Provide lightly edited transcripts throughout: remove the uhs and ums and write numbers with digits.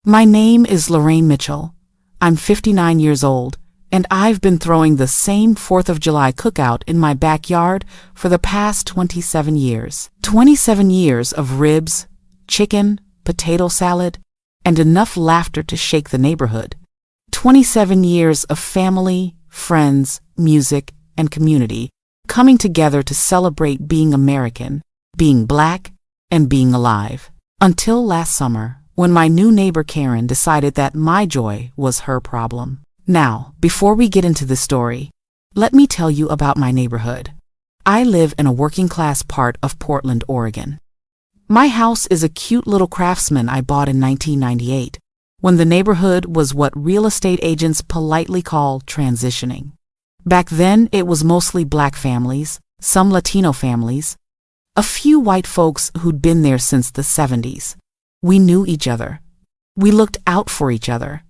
My name is Lorraine Mitchell. I'm 59 years old, and I've been throwing the same 4th of July cookout in my backyard for the past 27 years. 27 years of ribs, chicken, potato salad, and enough laughter to shake the neighborhood. 27 years of family, friends, music, and community coming together to celebrate being American, being Black, and being alive. Until last summer, when my new neighbor Karen decided that my joy was her problem. Now, before we get into this story, let me tell you about my neighborhood. I live in a working-class part of Portland, Oregon. My house is a cute little craftsman I bought in 1998, when the neighborhood was what real estate agents politely call transitioning. Back then, it was mostly Black families, some Latino families, a few white folks who'd been there since the 70s. We knew each other. We looked out for each other.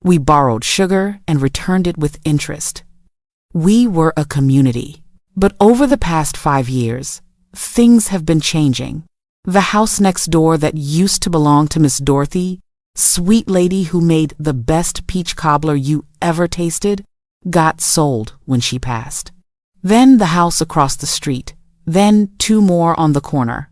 We borrowed sugar and returned it with interest. We were a community. But over the past 5 years, things have been changing. The house next door that used to belong to Miss Dorothy, sweet lady who made the best peach cobbler you ever tasted, got sold when she passed. Then the house across the street, then 2 more on the corner.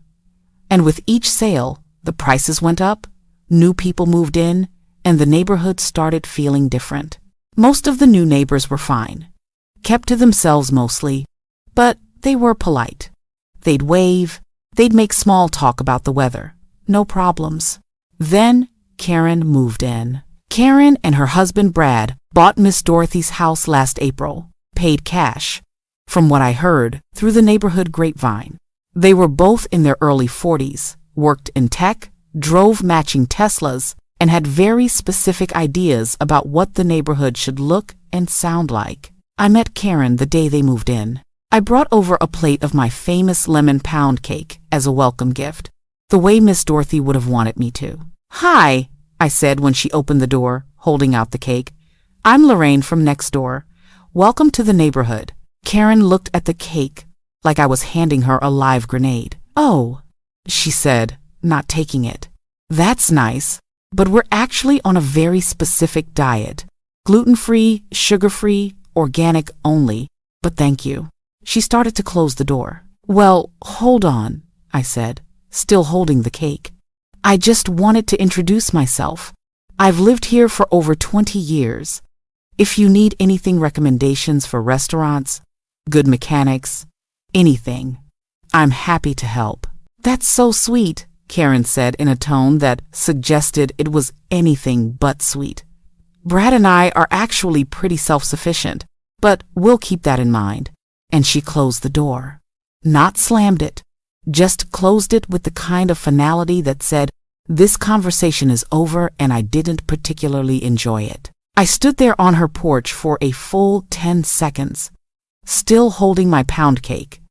And with each sale, the prices went up, new people moved in, and the neighborhood started feeling different. Most of the new neighbors were fine, kept to themselves mostly, but they were polite. They'd wave, they'd make small talk about the weather, no problems. Then Karen moved in. Karen and her husband Brad bought Miss Dorothy's house last April, paid cash, from what I heard, through the neighborhood grapevine. They were both in their early 40s, worked in tech, drove matching Teslas, and had very specific ideas about what the neighborhood should look and sound like. I met Karen the day they moved in. I brought over a plate of my famous lemon pound cake as a welcome gift, the way Miss Dorothy would have wanted me to. "Hi," I said when she opened the door, holding out the cake. "I'm Lorraine from next door. Welcome to the neighborhood." Karen looked at the cake like I was handing her a live grenade. "Oh," she said, not taking it. "That's nice, but we're actually on a very specific diet. Gluten-free, sugar-free, organic only, but thank you." She started to close the door. "Well, hold on," I said, still holding the cake. "I just wanted to introduce myself. I've lived here for over 20 years. If you need anything, recommendations for restaurants, good mechanics, anything, I'm happy to help." "That's so sweet," Karen said in a tone that suggested it was anything but sweet. "Brad and I are actually pretty self-sufficient, but we'll keep that in mind." And she closed the door. Not slammed it, just closed it with the kind of finality that said, "This conversation is over and I didn't particularly enjoy it." I stood there on her porch for a full 10 seconds, still holding my pound cake,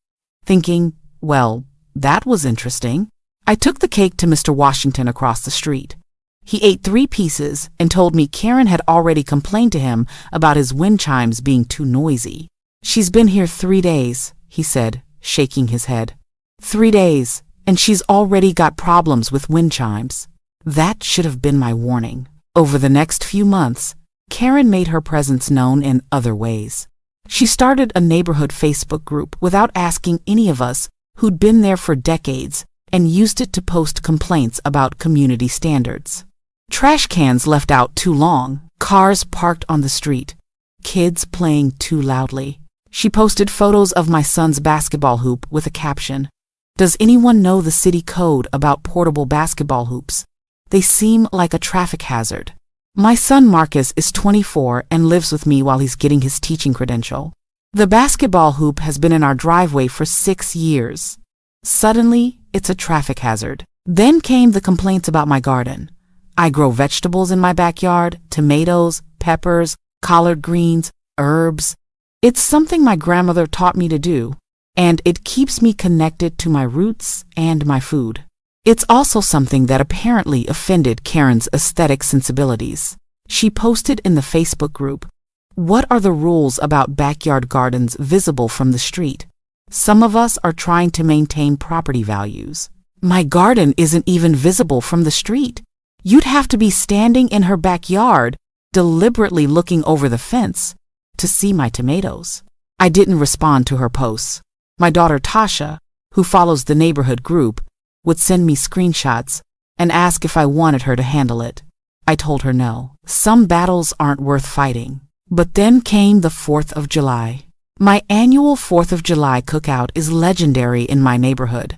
thinking, well, that was interesting. I took the cake to Mr. Washington across the street. He ate 3 pieces and told me Karen had already complained to him about his wind chimes being too noisy. "She's been here 3 days, he said, shaking his head. 3 days, and she's already got problems with wind chimes. That should have been my warning. Over the next few months, Karen made her presence known in other ways. She started a neighborhood Facebook group without asking any of us who'd been there for decades and used it to post complaints about community standards. Trash cans left out too long, cars parked on the street, kids playing too loudly. She posted photos of my son's basketball hoop with a caption, "Does anyone know the city code about portable basketball hoops? They seem like a traffic hazard." My son Marcus is 24 and lives with me while he's getting his teaching credential. The basketball hoop has been in our driveway for 6 years. Suddenly, it's a traffic hazard. Then came the complaints about my garden. I grow vegetables in my backyard, tomatoes, peppers, collard greens, herbs. It's something my grandmother taught me to do, and it keeps me connected to my roots and my food. It's also something that apparently offended Karen's aesthetic sensibilities. She posted in the Facebook group, "What are the rules about backyard gardens visible from the street? Some of us are trying to maintain property values." My garden isn't even visible from the street. You'd have to be standing in her backyard, deliberately looking over the fence, to see my tomatoes. I didn't respond to her posts. My daughter Tasha, who follows the neighborhood group, would send me screenshots and ask if I wanted her to handle it. I told her no. Some battles aren't worth fighting. But then came the 4th of July. My annual 4th of July cookout is legendary in my neighborhood.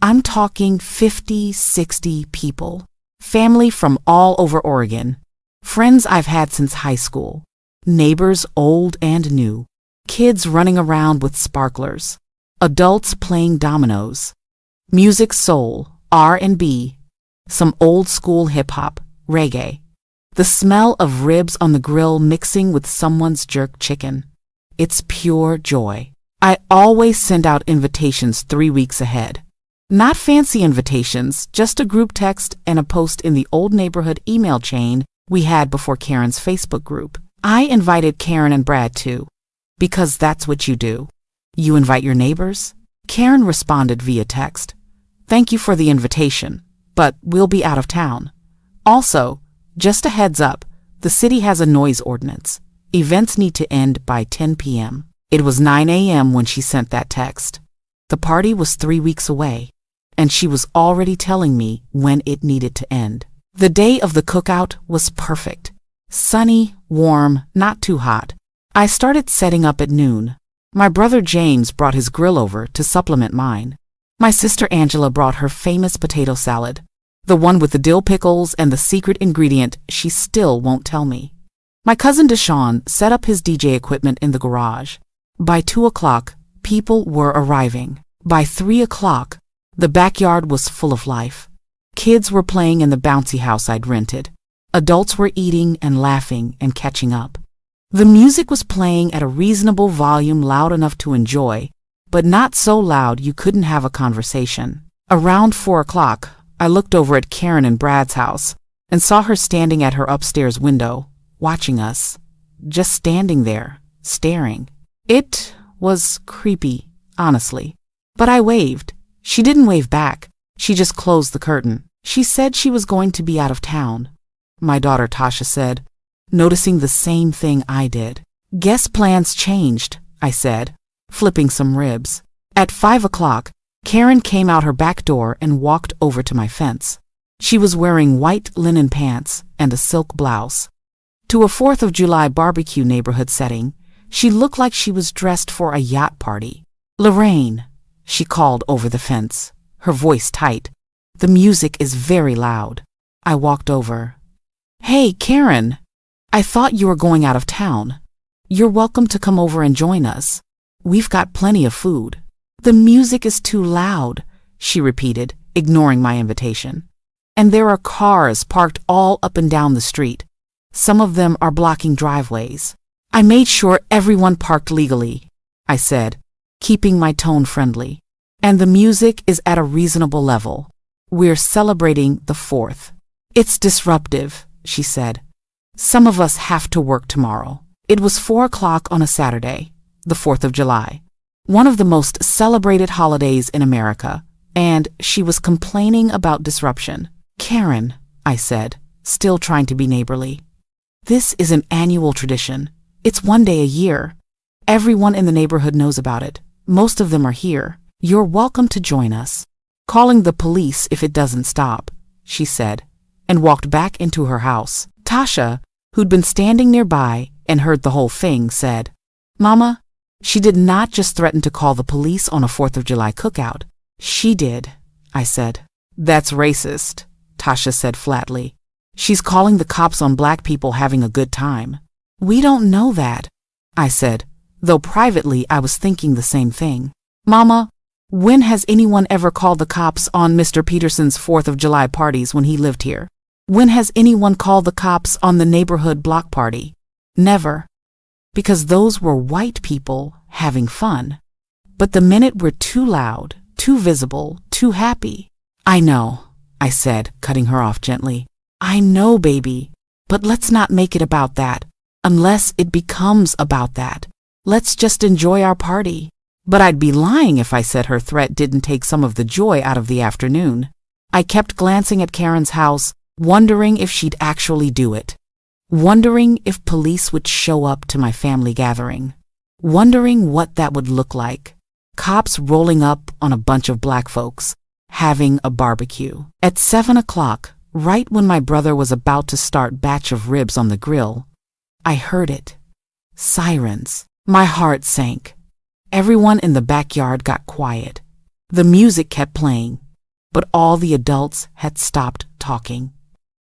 I'm talking 50, 60 people. Family from all over Oregon. Friends I've had since high school. Neighbors old and new. Kids running around with sparklers. Adults playing dominoes. Music, soul, R&B. Some old school hip-hop, reggae. The smell of ribs on the grill mixing with someone's jerk chicken. It's pure joy. I always send out invitations 3 weeks ahead. Not fancy invitations, just a group text and a post in the old neighborhood email chain we had before Karen's Facebook group. I invited Karen and Brad too, because that's what you do. You invite your neighbors? Karen responded via text. Thank you for the invitation, but we'll be out of town. Also, just a heads up, the city has a noise ordinance. Events need to end by 10 p.m. It was 9 a.m. when she sent that text. The party was 3 weeks away, and she was already telling me when it needed to end. The day of the cookout was perfect. Sunny, warm, not too hot. I started setting up at noon. My brother James brought his grill over to supplement mine. My sister Angela brought her famous potato salad, the one with the dill pickles and the secret ingredient she still won't tell me. My cousin Deshaun set up his DJ equipment in the garage. By 2 o'clock, people were arriving. By 3 o'clock, the backyard was full of life. Kids were playing in the bouncy house I'd rented. Adults were eating and laughing and catching up. The music was playing at a reasonable volume, loud enough to enjoy, but not so loud you couldn't have a conversation. Around 4 o'clock, I looked over at Karen and Brad's house and saw her standing at her upstairs window, watching us. Just standing there, staring. It was creepy, honestly. But I waved. She didn't wave back. She just closed the curtain. She said she was going to be out of town. My daughter Tasha said, noticing the same thing I did. Guess plans changed, I said, flipping some ribs. At 5 o'clock, Karen came out her back door and walked over to my fence. She was wearing white linen pants and a silk blouse. To a 4th of July barbecue neighborhood setting, she looked like she was dressed for a yacht party. Lorraine, she called over the fence, her voice tight. The music is very loud. I walked over. Hey, Karen, I thought you were going out of town. You're welcome to come over and join us. We've got plenty of food. The music is too loud, she repeated, ignoring my invitation. And there are cars parked all up and down the street. Some of them are blocking driveways. I made sure everyone parked legally, I said, keeping my tone friendly. And the music is at a reasonable level. We're celebrating the 4th. It's disruptive, she said. Some of us have to work tomorrow. It was 4 o'clock on a Saturday, the 4th of July, one of the most celebrated holidays in America, and she was complaining about disruption. Karen, I said, still trying to be neighborly. This is an annual tradition. It's one day a year. Everyone in the neighborhood knows about it. Most of them are here. You're welcome to join us. Calling the police if it doesn't stop, she said, and walked back into her house. Tasha, who'd been standing nearby and heard the whole thing, said, Mama, she did not just threaten to call the police on a 4th of July cookout. She did, I said. That's racist, Tasha said flatly. She's calling the cops on black people having a good time. We don't know that, I said, though privately I was thinking the same thing. Mama, when has anyone ever called the cops on Mr. Peterson's 4th of July parties when he lived here? When has anyone called the cops on the neighborhood block party? Never. Because those were white people having fun. But the minute we're too loud, too visible, too happy. I know, I said, cutting her off gently. I know, baby, but let's not make it about that, unless it becomes about that. Let's just enjoy our party. But I'd be lying if I said her threat didn't take some of the joy out of the afternoon. I kept glancing at Karen's house, wondering if she'd actually do it, wondering if police would show up to my family gathering, wondering what that would look like. Cops rolling up on a bunch of black folks, having a barbecue. At 7 o'clock, right when my brother was about to start batch of ribs on the grill, I heard it. Sirens. My heart sank. Everyone in the backyard got quiet. The music kept playing, but all the adults had stopped talking.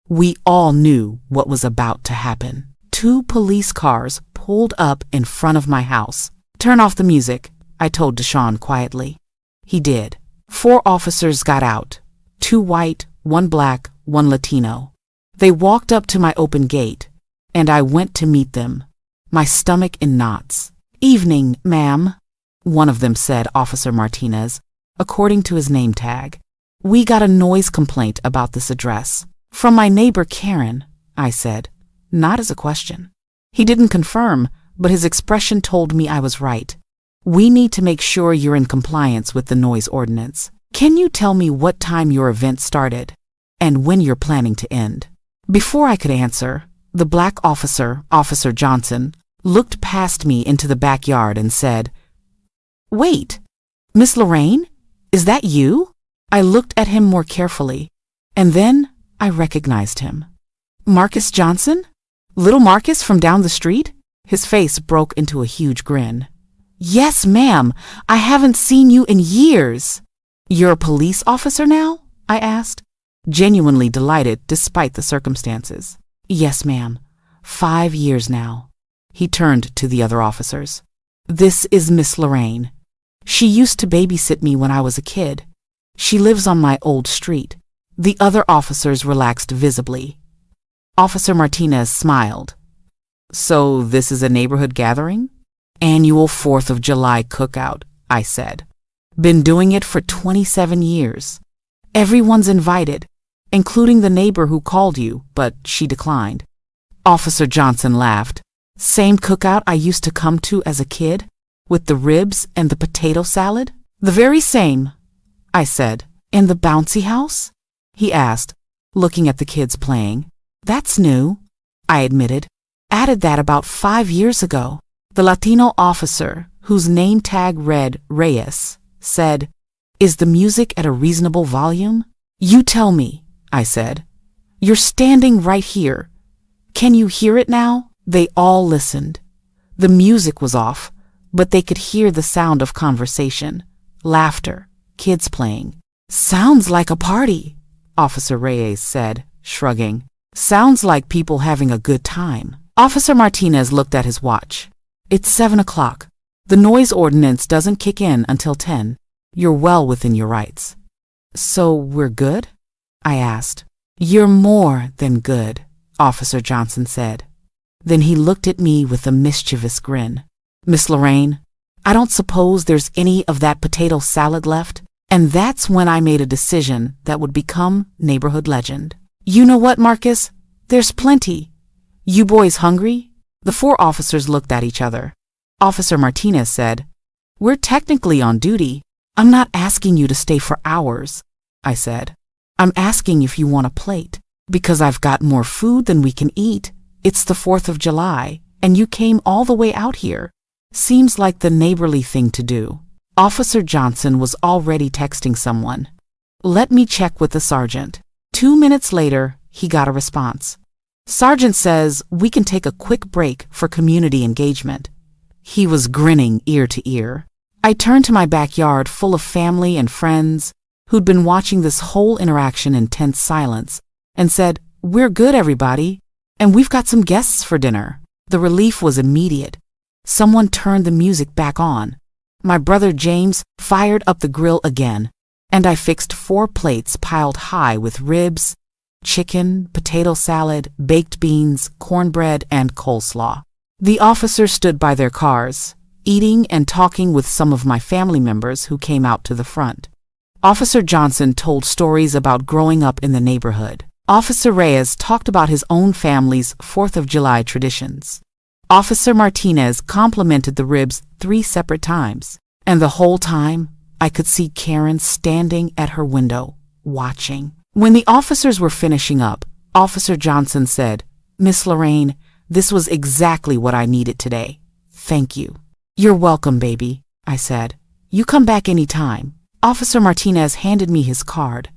We all knew what was about to happen. 2 police cars pulled up in front of my house. "Turn off the music," I told Deshaun quietly. He did. 4 officers got out. 2 white, 1 black, 1 Latino. They walked up to my open gate, and I went to meet them, my stomach in knots. "Evening, ma'am," one of them said, Officer Martinez, according to his name tag. "We got a noise complaint about this address. From my neighbor Karen," I said, not as a question. He didn't confirm, but his expression told me I was right. "We need to make sure you're in compliance with the noise ordinance. Can you tell me what time your event started and when you're planning to end?" Before I could answer, the black officer, Officer Johnson, looked past me into the backyard and said, "Wait, Miss Lorraine, is that you?" I looked at him more carefully, and then I recognized him. "Marcus Johnson? Little Marcus from down the street?" His face broke into a huge grin. "Yes, ma'am. I haven't seen you in years." "You're a police officer now?" I asked, genuinely delighted despite the circumstances. "Yes, ma'am. 5 years now." He turned to the other officers. "This is Miss Lorraine. She used to babysit me when I was a kid. She lives on my old street." The other officers relaxed visibly. Officer Martinez smiled. "So this is a neighborhood gathering?" "Annual 4th of July cookout," I said. "Been doing it for 27 years. Everyone's invited, including the neighbor who called you, but she declined." Officer Johnson laughed. "Same cookout I used to come to as a kid, with the ribs and the potato salad?" "The very same," I said. "In the bouncy house?" he asked, looking at the kids playing. "That's new," I admitted. "Added that about 5 years ago." The Latino officer, whose name tag read Reyes, said, "Is the music at a reasonable volume?" "You tell me," I said. "You're standing right here. Can you hear it now?" They all listened. The music was off, but they could hear the sound of conversation, laughter, kids playing. "Sounds like a party," Officer Reyes said, shrugging. "Sounds like people having a good time." Officer Martinez looked at his watch. "It's 7 o'clock. The noise ordinance doesn't kick in until 10. You're well within your rights." "So we're good?" I asked. "You're more than good," Officer Johnson said. Then he looked at me with a mischievous grin. "Miss Lorraine, I don't suppose there's any of that potato salad left?" And that's when I made a decision that would become neighborhood legend. "You know what, Marcus? There's plenty. You boys hungry?" The 4 officers looked at each other. Officer Martinez said, "We're technically on duty. I'm not asking you to stay for hours," I said. "I'm asking if you want a plate, because I've got more food than we can eat. It's the 4th of July, and you came all the way out here. Seems like the neighborly thing to do." Officer Johnson was already texting someone. "Let me check with the sergeant." 2 minutes later, he got a response. "Sergeant says we can take a quick break for community engagement." He was grinning ear to ear. I turned to my backyard full of family and friends who'd been watching this whole interaction in tense silence and said, "We're good, everybody, and we've got some guests for dinner." The relief was immediate. Someone turned the music back on. My brother James fired up the grill again, and I fixed 4 plates piled high with ribs, chicken, potato salad, baked beans, cornbread, and coleslaw. The officers stood by their cars, eating and talking with some of my family members who came out to the front. Officer Johnson told stories about growing up in the neighborhood. Officer Reyes talked about his own family's 4th of July traditions. Officer Martinez complimented the ribs 3 separate times, and the whole time I could see Karen standing at her window, watching. When the officers were finishing up, Officer Johnson said, "Miss Lorraine, this was exactly what I needed today. Thank you." "You're welcome, baby," I said. "You come back any time." Officer Martinez handed me his card.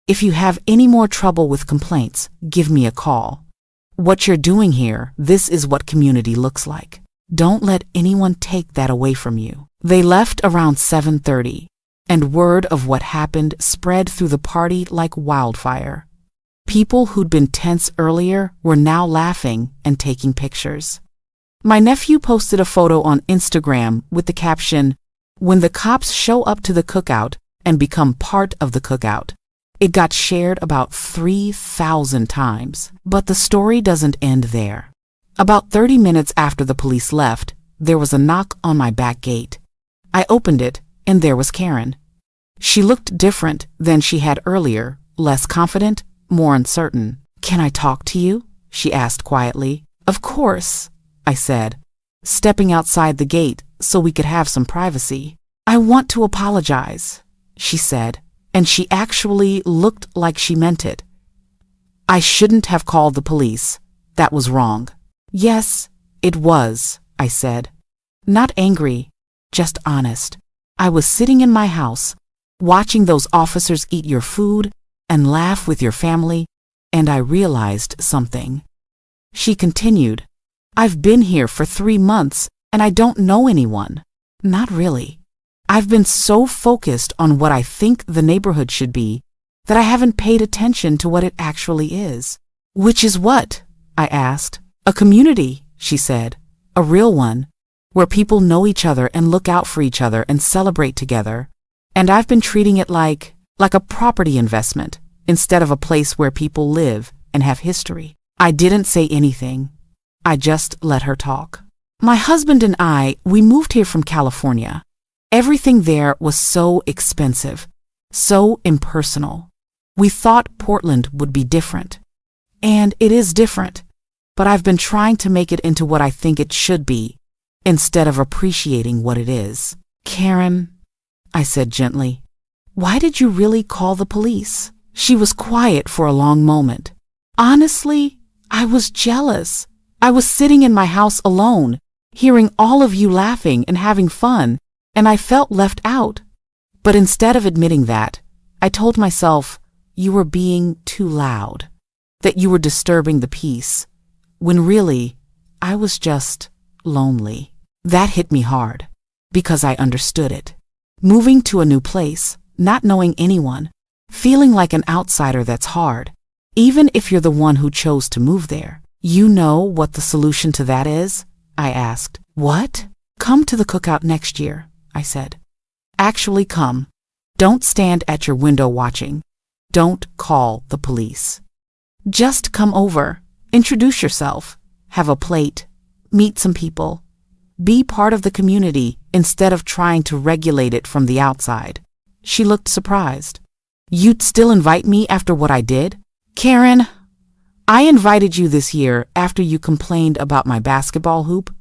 "If you have any more trouble with complaints, give me a call. What you're doing here, this is what community looks like. Don't let anyone take that away from you." They left around 7:30, and word of what happened spread through the party like wildfire. People who'd been tense earlier were now laughing and taking pictures. My nephew posted a photo on Instagram with the caption, "When the cops show up to the cookout and become part of the cookout." It got shared about 3,000 times. But the story doesn't end there. About 30 minutes after the police left, there was a knock on my back gate. I opened it, and there was Karen. She looked different than she had earlier, less confident, more uncertain. "Can I talk to you?" she asked quietly. "Of course," I said, stepping outside the gate so we could have some privacy. "I want to apologize," she said, and she actually looked like she meant it. "I shouldn't have called the police. That was wrong." "Yes, it was," I said. Not angry, just honest. "I was sitting in my house, watching those officers eat your food and laugh with your family, and I realized something." She continued, "I've been here for 3 months and I don't know anyone." Not really. I've been so focused on what I think the neighborhood should be that I haven't paid attention to what it actually is. "Which is what?" I asked. "A community," she said. "A real one, where people know each other and look out for each other and celebrate together. And I've been treating it like a property investment instead of a place where people live and have history." I didn't say anything. I just let her talk. "My husband and we moved here from California. Everything there was so expensive, so impersonal. We thought Portland would be different. And it is different, but I've been trying to make it into what I think it should be, instead of appreciating what it is." "Karen," I said gently, "why did you really call the police?" She was quiet for a long moment. "Honestly, I was jealous. I was sitting in my house alone, hearing all of you laughing and having fun, and I felt left out. But instead of admitting that, I told myself you were being too loud, that you were disturbing the peace, when really, I was just lonely." That hit me hard, because I understood it. Moving to a new place, not knowing anyone, feeling like an outsider, that's hard, even if you're the one who chose to move there. "You know what the solution to that is?" I asked. "What?" "Come to the cookout next year," I said. "Actually come. Don't stand at your window watching. Don't call the police. Just come over, introduce yourself, have a plate, meet some people. Be part of the community instead of trying to regulate it from the outside." She looked surprised. "You'd still invite me after what I did?" "Karen, I invited you this year after you complained about my basketball hoop,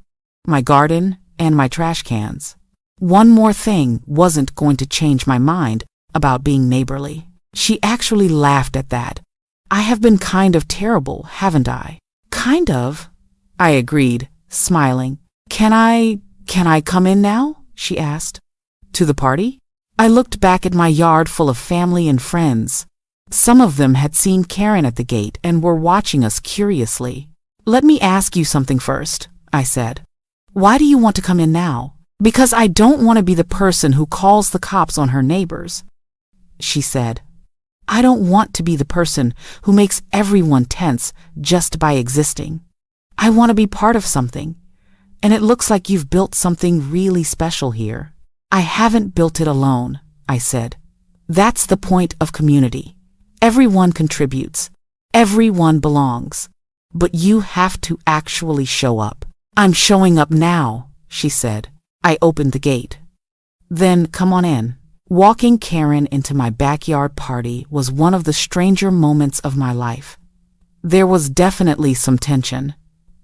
my garden, and my trash cans. One more thing wasn't going to change my mind about being neighborly." She actually laughed at that. "I have been kind of terrible, haven't I?" "Kind of," I agreed, smiling. Can I come in now?" she asked. "To the party?" I looked back at my yard full of family and friends. Some of them had seen Karen at the gate and were watching us curiously. "Let me ask you something first," I said. "Why do you want to come in now?" "Because I don't want to be the person who calls the cops on her neighbors," she said. "I don't want to be the person who makes everyone tense just by existing. I want to be part of something, and it looks like you've built something really special here." "I haven't built it alone," I said. "That's the point of community. Everyone contributes. Everyone belongs. But you have to actually show up." "I'm showing up now," she said. I opened the gate. "Then come on in." Walking Karen into my backyard party was one of the stranger moments of my life. There was definitely some tension.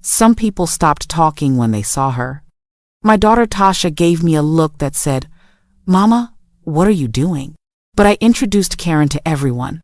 Some people stopped talking when they saw her. My daughter Tasha gave me a look that said, "Mama, what are you doing?" But I introduced Karen to everyone.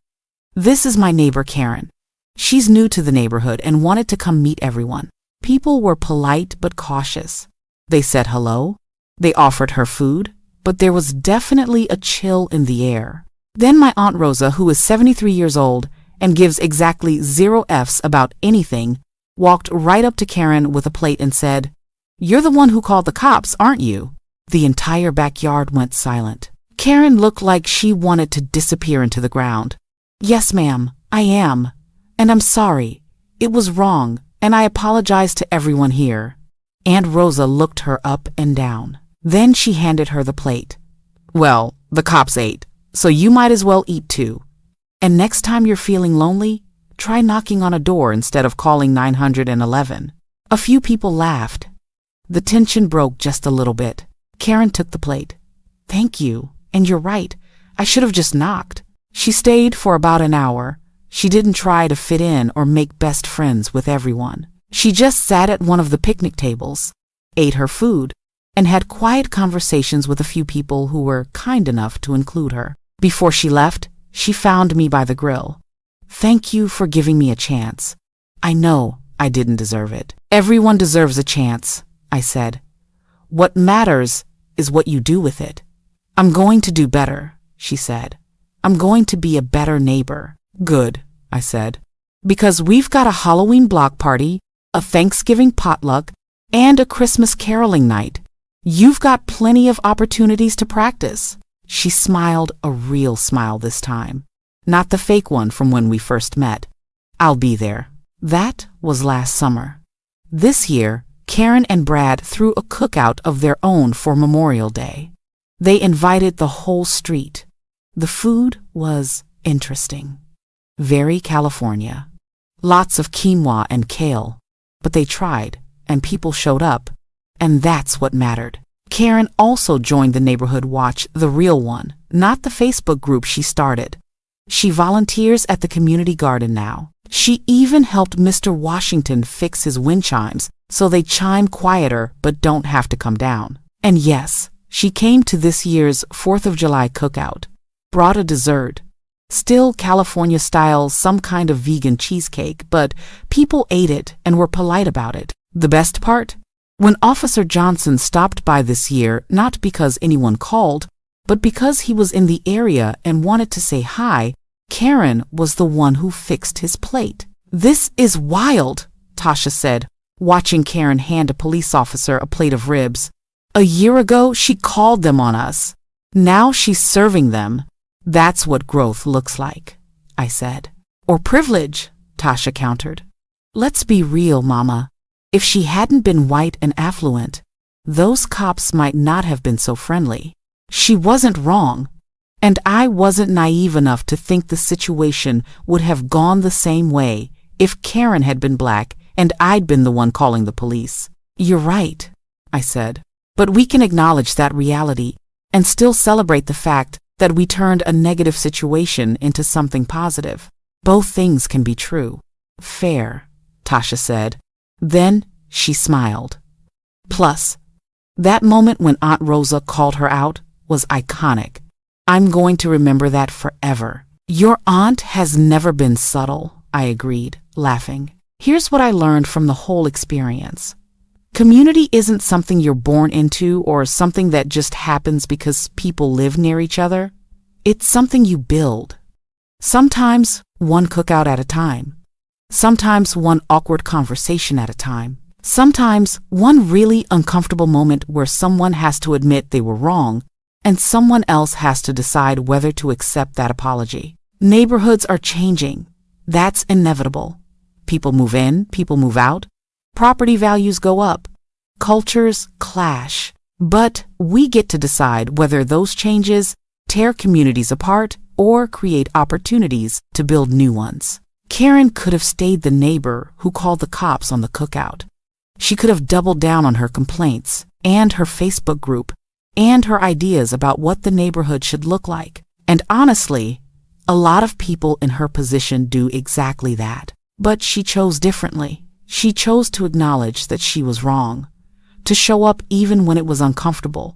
"This is my neighbor Karen. She's new to the neighborhood and wanted to come meet everyone. People were polite but cautious. They said hello. They offered her food, but there was definitely a chill in the air. Then my Aunt Rosa, who is 73 years old and gives exactly 0 Fs about anything, walked right up to Karen with a plate and said, "You're the one who called the cops, aren't you?" The entire backyard went silent. Karen looked like she wanted to disappear into the ground. "Yes, ma'am, I am. And I'm sorry. It was wrong, and I apologize to everyone here." Aunt Rosa looked her up and down. Then she handed her the plate. "Well, the cops ate, so you might as well eat too. And next time you're feeling lonely, try knocking on a door instead of calling 911. A few people laughed. The tension broke just a little bit. Karen took the plate. "Thank you, and you're right. I should have just knocked." She stayed for about an hour. She didn't try to fit in or make best friends with everyone. She just sat at one of the picnic tables, ate her food, and had quiet conversations with a few people who were kind enough to include her. Before she left, she found me by the grill. "Thank you for giving me a chance. I know I didn't deserve it." "Everyone deserves a chance," I said. "What matters is what you do with it." "I'm going to do better," she said. "I'm going to be a better neighbor." "Good," I said. "Because we've got a Halloween block party, a Thanksgiving potluck, and a Christmas caroling night. You've got plenty of opportunities to practice." She smiled, a real smile this time, not the fake one from when we first met. "I'll be there." That was last summer. This year, Karen and Brad threw a cookout of their own for Memorial Day. They invited the whole street. The food was interesting. Very California. Lots of quinoa and kale. But they tried, and people showed up, and that's what mattered. Karen also joined the Neighborhood Watch, the real one, not the Facebook group she started. She volunteers at the community garden now. She even helped Mr. Washington fix his wind chimes so they chime quieter but don't have to come down. And yes, she came to this year's 4th of July cookout, brought a dessert. Still California style, some kind of vegan cheesecake, but people ate it and were polite about it. The best part? When Officer Johnson stopped by this year, not because anyone called, but because he was in the area and wanted to say hi, Karen was the one who fixed his plate. "This is wild," Tasha said, watching Karen hand a police officer a plate of ribs. "A year ago, she called them on us. Now she's serving them. That's what growth looks like," I said. "Or privilege," Tasha countered. "Let's be real, Mama. If she hadn't been white and affluent, those cops might not have been so friendly. She wasn't wrong, and I wasn't naive enough to think the situation would have gone the same way if Karen had been black and I'd been the one calling the police." "You're right," I said. "But we can acknowledge that reality and still celebrate the fact that we turned a negative situation into something positive. Both things can be true." "Fair," Tasha said. Then she smiled. Plus, that moment when Aunt Rosa called her out was iconic. I'm going to remember that forever. "Your aunt has never been subtle," I agreed, laughing. "Here's what I learned from the whole experience. Community isn't something you're born into or something that just happens because people live near each other. It's something you build. Sometimes one cookout at a time. Sometimes one awkward conversation at a time. Sometimes one really uncomfortable moment where someone has to admit they were wrong and someone else has to decide whether to accept that apology. Neighborhoods are changing. That's inevitable. People move in, people move out. Property values go up. Cultures clash. But we get to decide whether those changes tear communities apart or create opportunities to build new ones." Karen could have stayed the neighbor who called the cops on the cookout. She could have doubled down on her complaints and her Facebook group and her ideas about what the neighborhood should look like. And honestly, a lot of people in her position do exactly that. But she chose differently. She chose to acknowledge that she was wrong, to show up even when it was uncomfortable,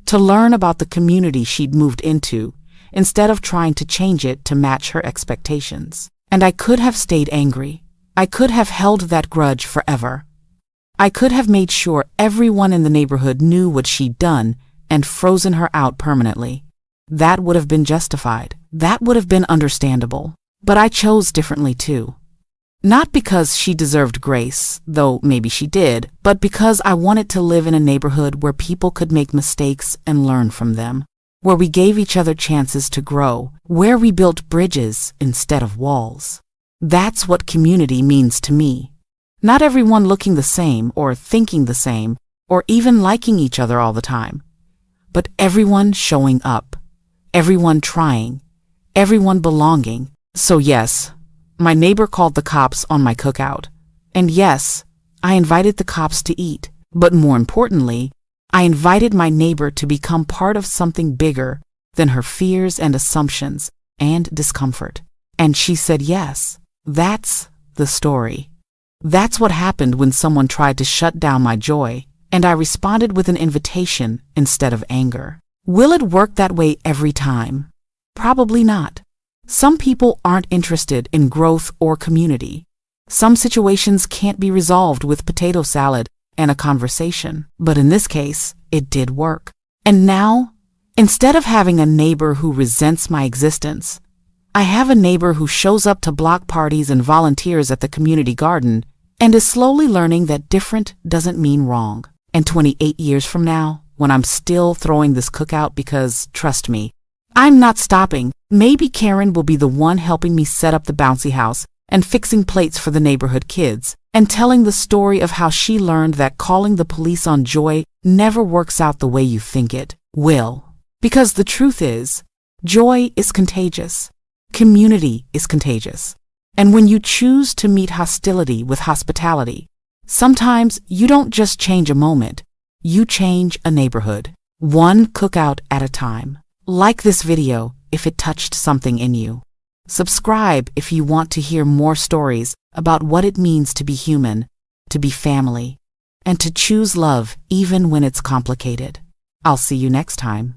to learn about the community she'd moved into instead of trying to change it to match her expectations. And I could have stayed angry. I could have held that grudge forever. I could have made sure everyone in the neighborhood knew what she'd done and frozen her out permanently. That would have been justified. That would have been understandable. But I chose differently too. Not because she deserved grace, though maybe she did, but because I wanted to live in a neighborhood where people could make mistakes and learn from them, where we gave each other chances to grow, where we built bridges instead of walls. That's what community means to me. Not everyone looking the same or thinking the same or even liking each other all the time, but everyone showing up, everyone trying, everyone belonging. So yes, my neighbor called the cops on my cookout. And yes, I invited the cops to eat. But more importantly, I invited my neighbor to become part of something bigger than her fears and assumptions and discomfort. And she said yes. That's the story. That's what happened when someone tried to shut down my joy, and I responded with an invitation instead of anger. Will it work that way every time? Probably not. Some people aren't interested in growth or community. Some situations can't be resolved with potato salad and a conversation. But in this case, it did work. And now, instead of having a neighbor who resents my existence, I have a neighbor who shows up to block parties and volunteers at the community garden and is slowly learning that different doesn't mean wrong. And 28 years from now, when I'm still throwing this cookout because, trust me, I'm not stopping, maybe Karen will be the one helping me set up the bouncy house and fixing plates for the neighborhood kids and telling the story of how she learned that calling the police on joy never works out the way you think it will. Because the truth is, joy is contagious. Community is contagious. And when you choose to meet hostility with hospitality, sometimes you don't just change a moment, you change a neighborhood, one cookout at a time. Like this video if it touched something in you. Subscribe if you want to hear more stories about what it means to be human, to be family, and to choose love even when it's complicated. I'll see you next time.